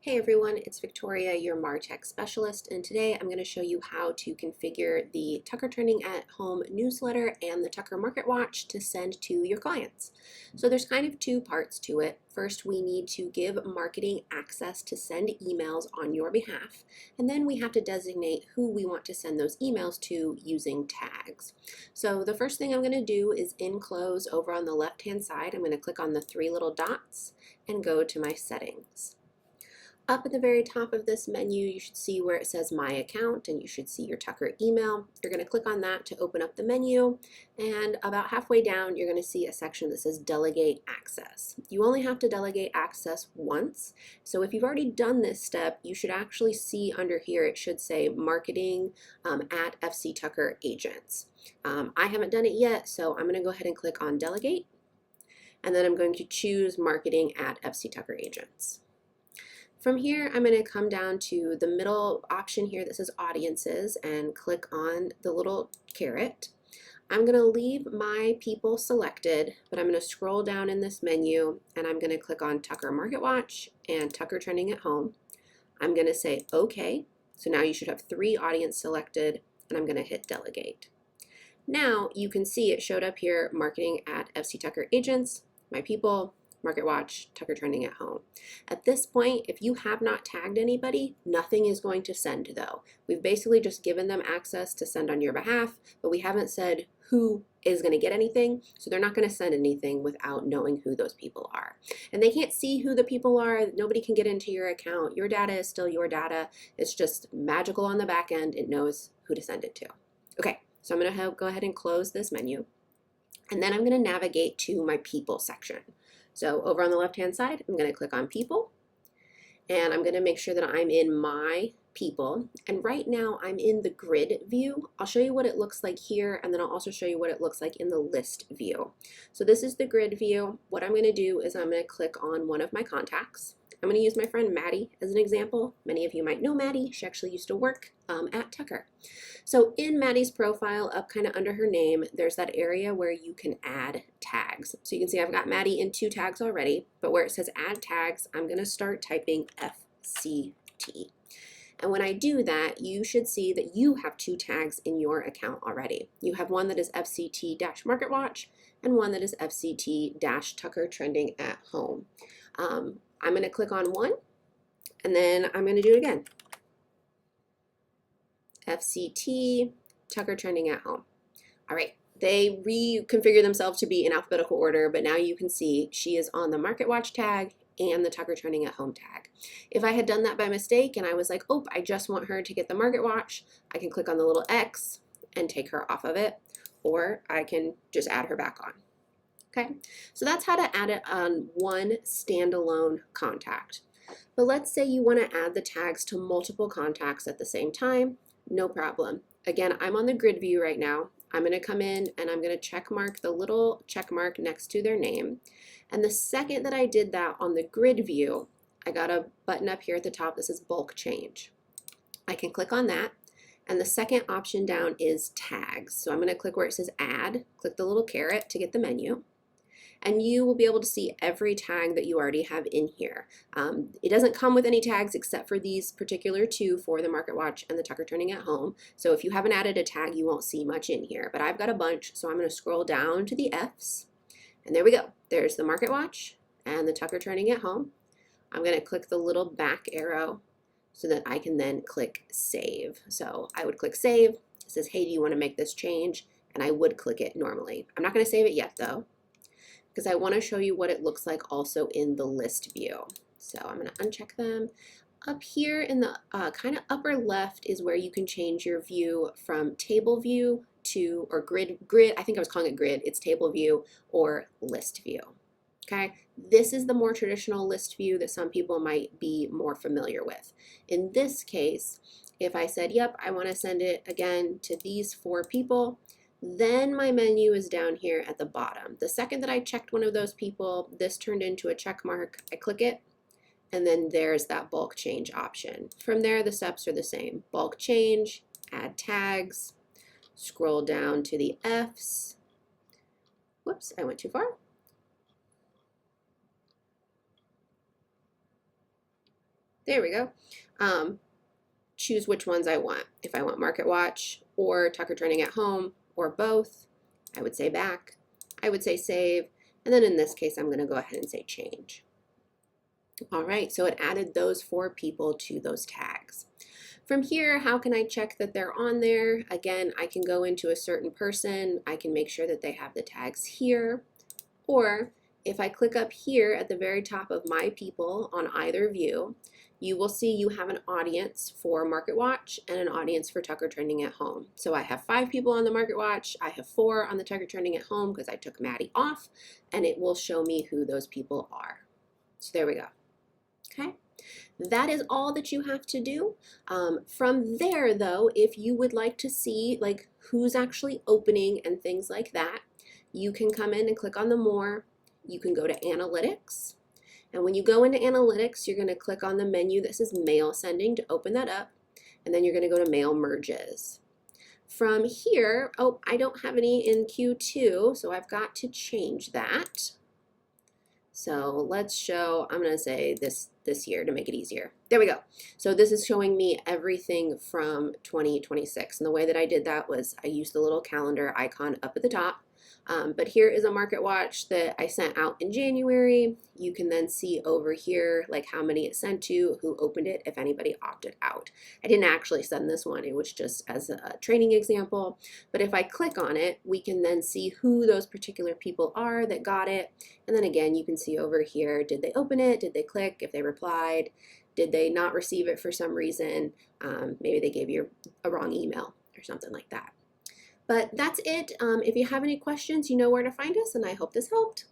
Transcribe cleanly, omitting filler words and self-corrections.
Hey everyone, it's Victoria, your MarTech specialist, and today I'm going to show you how to configure the Tucker Trending at Home newsletter and the Tucker Market Watch to send to your clients. So there's kind of two parts to it. First, we need to give marketing access to send emails on your behalf, and then we have to designate who we want to send those emails to using tags. So the first thing I'm going to do is in Cloze over on the left-hand side, I'm going to click on the three little dots and go to my settings. Up at the very top of this menu, you should see where it says My Account, and you should see your Tucker email. You're going to click on that to open up the menu, and about halfway down, you're going to see a section that says Delegate Access. You only have to delegate access once, so if you've already done this step, you should actually see under here, it should say Marketing at FC Tucker Agents. I haven't done it yet, so I'm going to go ahead and click on Delegate, and then I'm going to choose Marketing at FC Tucker Agents. From here, I'm going to come down to the middle option here that says Audiences and click on the little caret. I'm going to leave my people selected, but I'm going to scroll down in this menu and I'm going to click on Tucker Market Watch and Tucker Trending at Home. I'm going to say OK. So now you should have 3 audience selected, and I'm going to hit Delegate. Now you can see it showed up here, Marketing at FC Tucker Agents, my people, Market Watch, Tucker Trending at Home. At this point, if you have not tagged anybody, nothing is going to send though. We've basically just given them access to send on your behalf, but we haven't said who is going to get anything, so they're not going to send anything without knowing who those people are. And they can't see who the people are. Nobody can get into your account. Your data is still your data. It's just magical on the back end. It knows who to send it to. Okay, so I'm going to go ahead and close this menu, and then I'm going to navigate to my people section. So over on the left-hand side, I'm going to click on People, and I'm going to make sure that I'm in My People. And right now, I'm in the grid view. I'll show you what it looks like here, and then I'll also show you what it looks like in the list view. So this is the grid view. What I'm going to do is I'm going to click on one of my contacts. I'm going to use my friend Maddie as an example. Many of you might know Maddie. She actually used to work at Tucker. So in Maddie's profile, up kind of under her name, there's that area where you can add tags. So you can see I've got Maddie in 2 tags already, but where it says add tags, I'm going to start typing FCT. And when I do that, you should see that you have 2 tags in your account already. You have one that is FCT-Market Watch and one that is FCT-Tucker Trending at Home. I'm going to click on one, and then I'm going to do it again. FCT, Tucker Trending at Home. All right, they reconfigure themselves to be in alphabetical order, but now you can see she is on the Market Watch tag and the Tucker Trending at Home tag. If I had done that by mistake and I was like, oh, I just want her to get the Market Watch, I can click on the little X and take her off of it, or I can just add her back on. Okay, so that's how to add it on one standalone contact. But let's say you want to add the tags to multiple contacts at the same time. No problem. Again, I'm on the grid view right now. I'm going to come in and I'm going to check mark the little check mark next to their name. And the second that I did that on the grid view, I got a button up here at the top that says bulk change. I can click on that. And the second option down is tags. So I'm going to click where it says add, click the little caret to get the menu. And you will be able to see every tag that you already have in here. It doesn't come with any tags except for these particular 2 for the Market Watch and the Tucker Trending at Home. So if you haven't added a tag, you won't see much in here. But I've got a bunch, so I'm going to scroll down to the Fs. And there we go. There's the Market Watch and the Tucker Trending at Home. I'm going to click the little back arrow so that I can then click Save. So I would click Save. It says, hey, do you want to make this change? And I would click it normally. I'm not going to save it yet, though, because I want to show you what it looks like also in the list view. So I'm going to uncheck them. Up here in the kind of upper left is where you can change your view from table view to, or grid, I think I was calling it grid, it's table view or list view. Okay, this is the more traditional list view that some people might be more familiar with. In this case, if I said, yep, I want to send it again to these 4 people, then my menu is down here at the bottom. The second that I checked one of those people, this turned into a check mark. I click it, and then there's that bulk change option. From there, the steps are the same. Bulk change, add tags, scroll down to the Fs. Whoops, I went too far. There we go. Choose which ones I want. If I want Market Watch or Tucker Turning at Home or both, I would say back. I would say save. And then in this case, I'm going to go ahead and say change. All right, so it added those 4 people to those tags. From here, how can I check that they're on there? Again, I can go into a certain person. I can make sure that they have the tags here. Or if I click up here at the very top of my people on either view, you will see you have an audience for Market Watch and an audience for Tucker Trending at Home. So I have 5 people on the Market Watch. I have 4 on the Tucker Trending at Home because I took Maddie off, and it will show me who those people are. So there we go. Okay. That is all that you have to do. From there, though, if you would like to see like who's actually opening and things like that, you can come in and click on the more. You can go to Analytics. And when you go into Analytics, you're going to click on the menu that says Mail Sending to open that up. And then you're going to go to Mail Merges. From here, oh, I don't have any in Q2, so I've got to change that. So let's show, I'm going to say this year to make it easier. There we go. So this is showing me everything from 2026. And the way that I did that was I used the little calendar icon up at the top. But here is a Market Watch that I sent out in January. You can then see over here like how many it sent to, who opened it, if anybody opted out. I didn't actually send this one, it was just as a training example. But if I click on it, we can then see who those particular people are that got it. And then again, you can see over here, did they open it? Did they click? If they replied? Did they not receive it for some reason? Maybe they gave you a wrong email or something like that. But that's it. If you have any questions, you know where to find us, and I hope this helped.